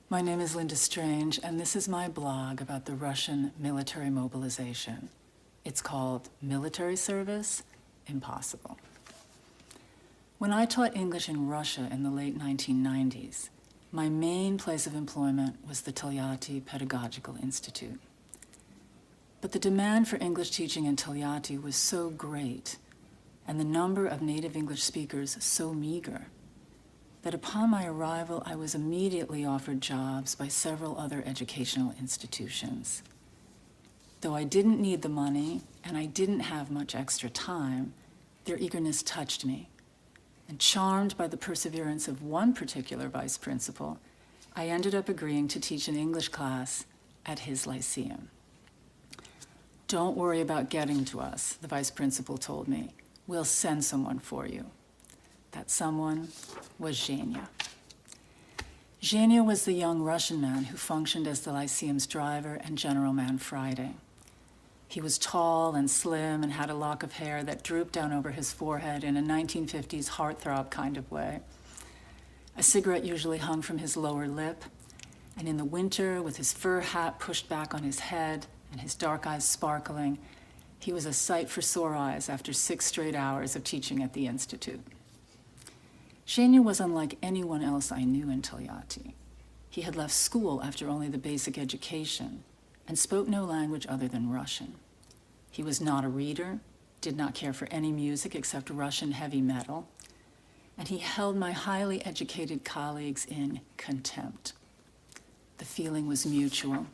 My name is Linda Strange, and this is my blog about the Russian military mobilization. It's called Military Service Impossible. When I taught English in Russia in the late 1990s, my main place of employment was the Tolyatti Pedagogical Institute. But the demand for English teaching in Tolyatti was so great, and the number of native English speakers so meager, that upon my arrival, I was immediately offered jobs by several other educational institutions. Though I didn't need the money and I didn't have much extra time, their eagerness touched me. And charmed by the perseverance of one particular vice principal, I ended up agreeing to teach an English class at his lyceum. "Don't worry about getting to us," the vice principal told me. "We'll send someone for you." That someone was Zhenya. Zhenya was the young Russian man who functioned as the lyceum's driver and general man Friday. He was tall and slim and had a lock of hair that drooped down over his forehead in a 1950s heartthrob kind of way. A cigarette usually hung from his lower lip, and in the winter, with his fur hat pushed back on his head and his dark eyes sparkling, he was a sight for sore eyes after 6 straight hours of teaching at the Institute. Zhenya was unlike anyone else I knew in Tolyatti. He had left school after only the basic education and spoke no language other than Russian. He was not a reader, did not care for any music except Russian heavy metal, and he held my highly educated colleagues in contempt. The feeling was mutual.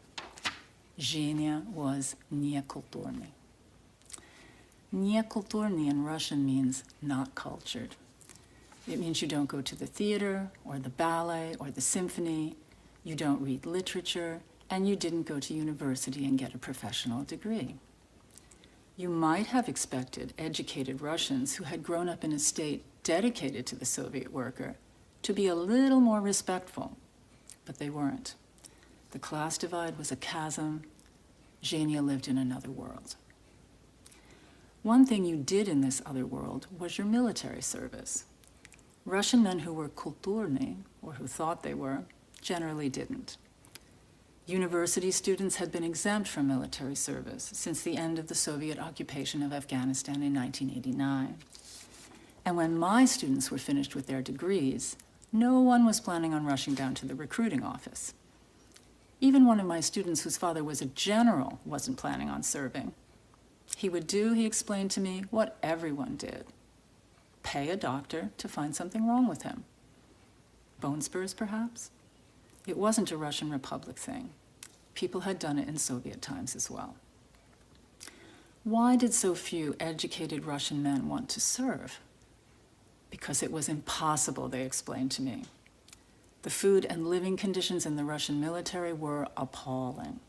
Zhenya was nekulturny. Nekulturny in Russian means not cultured. It means you don't go to the theater or the ballet or the symphony, you don't read literature, and you didn't go to university and get a professional degree. You might have expected educated Russians who had grown up in a state dedicated to the Soviet worker to be a little more respectful, but they weren't. The class divide was a chasm. Zhenya lived in another world. One thing you did in this other world was your military service. Russian men who were kulturny, or who thought they were, generally didn't. University students had been exempt from military service since the end of the Soviet occupation of Afghanistan in 1989. And when my students were finished with their degrees, no one was planning on rushing down to the recruiting office. Even one of my students whose father was a general wasn't planning on serving. He would do, he explained to me, what everyone did: pay a doctor to find something wrong with him. Bone spurs, perhaps? It wasn't a Russian Republic thing. People had done it in Soviet times as well. Why did so few educated Russian men want to serve? Because it was impossible, they explained to me. The food and living conditions in the Russian military were appalling.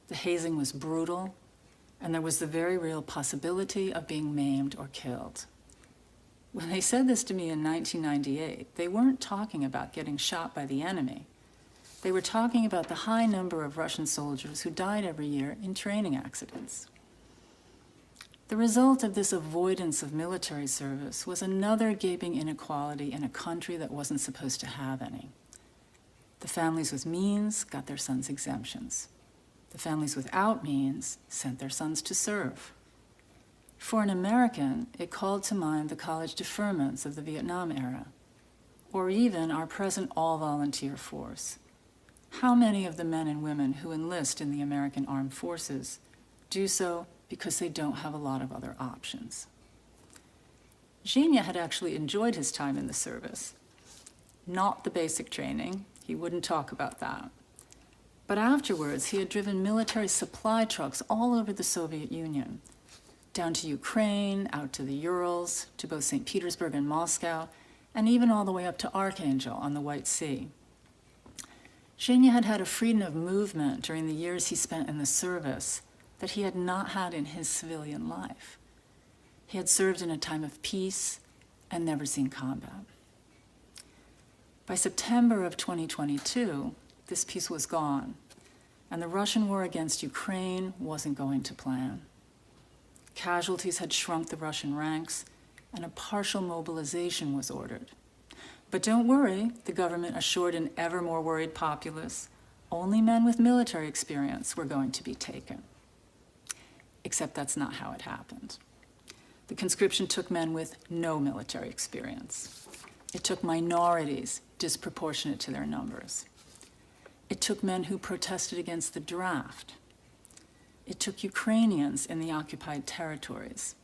The hazing was brutal, and there was the very real possibility of being maimed or killed. When they said this to me in 1998, they weren't talking about getting shot by the enemy. They were talking about the high number of Russian soldiers who died every year in training accidents. The result of this avoidance of military service was another gaping inequality in a country that wasn't supposed to have any. The families with means got their sons exemptions. The families without means sent their sons to serve. For an American, it called to mind the college deferments of the Vietnam era, or even our present all-volunteer force. How many of the men and women who enlist in the American Armed Forces do so because they don't have a lot of other options? Zhenya had actually enjoyed his time in the service. Not the basic training, he wouldn't talk about that. But afterwards, he had driven military supply trucks all over the Soviet Union, down to Ukraine, out to the Urals, to both St. Petersburg and Moscow, and even all the way up to Archangel on the White Sea. Zhenya had had a freedom of movement during the years he spent in the service that he had not had in his civilian life. He had served in a time of peace and never seen combat. By September of 2022, this peace was gone, and the Russian war against Ukraine wasn't going to plan. Casualties had shrunk the Russian ranks, and a partial mobilization was ordered. But don't worry, the government assured an ever more worried populace, only men with military experience were going to be taken. Except that's not how it happened. The conscription took men with no military experience. It took minorities disproportionate to their numbers. It took men who protested against the draft. It took Ukrainians in the occupied territories.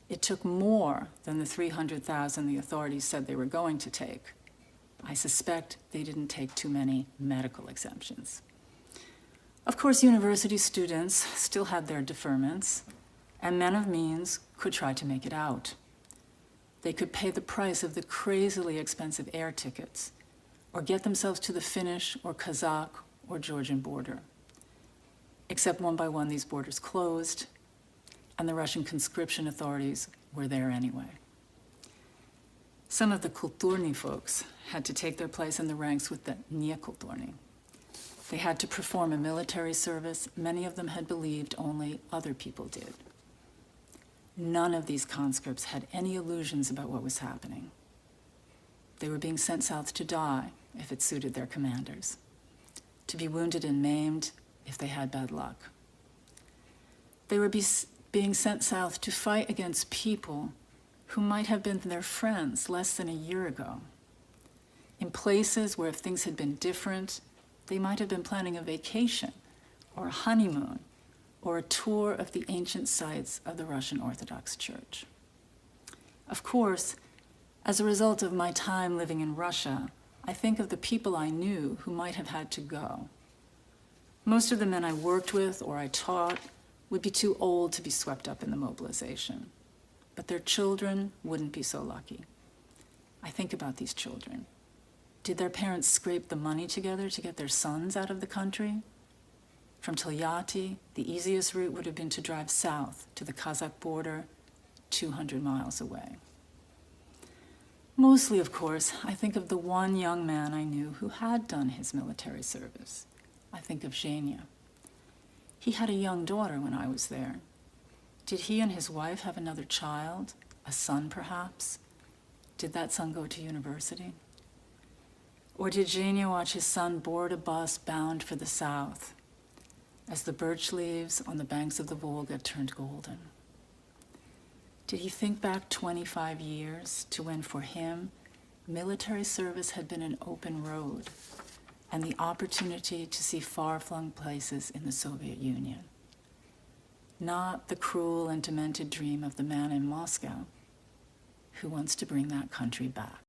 It took more than the 300,000 the authorities said they were going to take. I suspect they didn't take too many medical exemptions. Of course, university students still had their deferments, and men of means could try to make it out. They could pay the price of the crazily expensive air tickets, or get themselves to the Finnish or Kazakh or Georgian border. Except one by one, these borders closed, and the Russian conscription authorities were there anyway. Some of the kulturny folks had to take their place in the ranks with the nekulturny. They had to perform a military service many of them had believed only other people did. None of these conscripts had any illusions about what was happening. They were being sent south to die if it suited their commanders, to be wounded and maimed if they had bad luck. They were being sent south to fight against people who might have been their friends less than a year ago, in places where if things had been different, they might have been planning a vacation or a honeymoon or a tour of the ancient sites of the Russian Orthodox Church. Of course, as a result of my time living in Russia, I think of the people I knew who might have had to go. Most of the men I worked with or I taught would be too old to be swept up in the mobilization, but their children wouldn't be so lucky. I think about these children. Did their parents scrape the money together to get their sons out of the country? From Tolyatti, the easiest route would have been to drive south to the Kazakh border, 200 miles away. Mostly, of course, I think of the one young man I knew who had done his military service. I think of Zhenya. He had a young daughter when I was there. Did he and his wife have another child? A son, perhaps? Did that son go to university? Or did Zhenya watch his son board a bus bound for the south as the birch leaves on the banks of the Volga turned golden? Did he think back 25 years to when, for him, military service had been an open road and the opportunity to see far-flung places in the Soviet Union? Not the cruel and demented dream of the man in Moscow who wants to bring that country back.